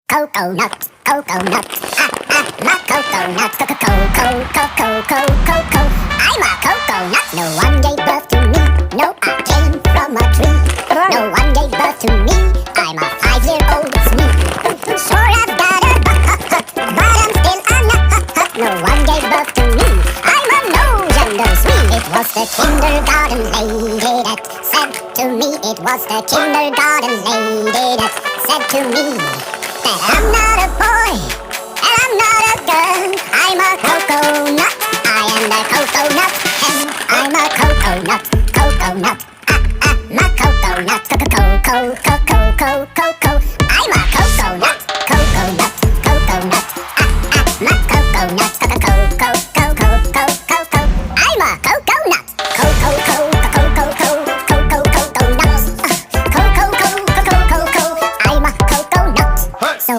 Coconut, coconut, my coconut, co. I'm a coconut. No one gave birth to me. No, I came from a tree. No one gave birth to me. I'm a 5-year-old, it's me. Sure, I've got a butt, but I'm still a nut. No one gave birth to me. I'm a no-gender sweet. It was the kindergarten lady that said to me. It was the kindergarten lady that said to me that I'm not a boy and I'm not a girl. I'm a coconut. I am the coconut and I'm a coconut, coconut.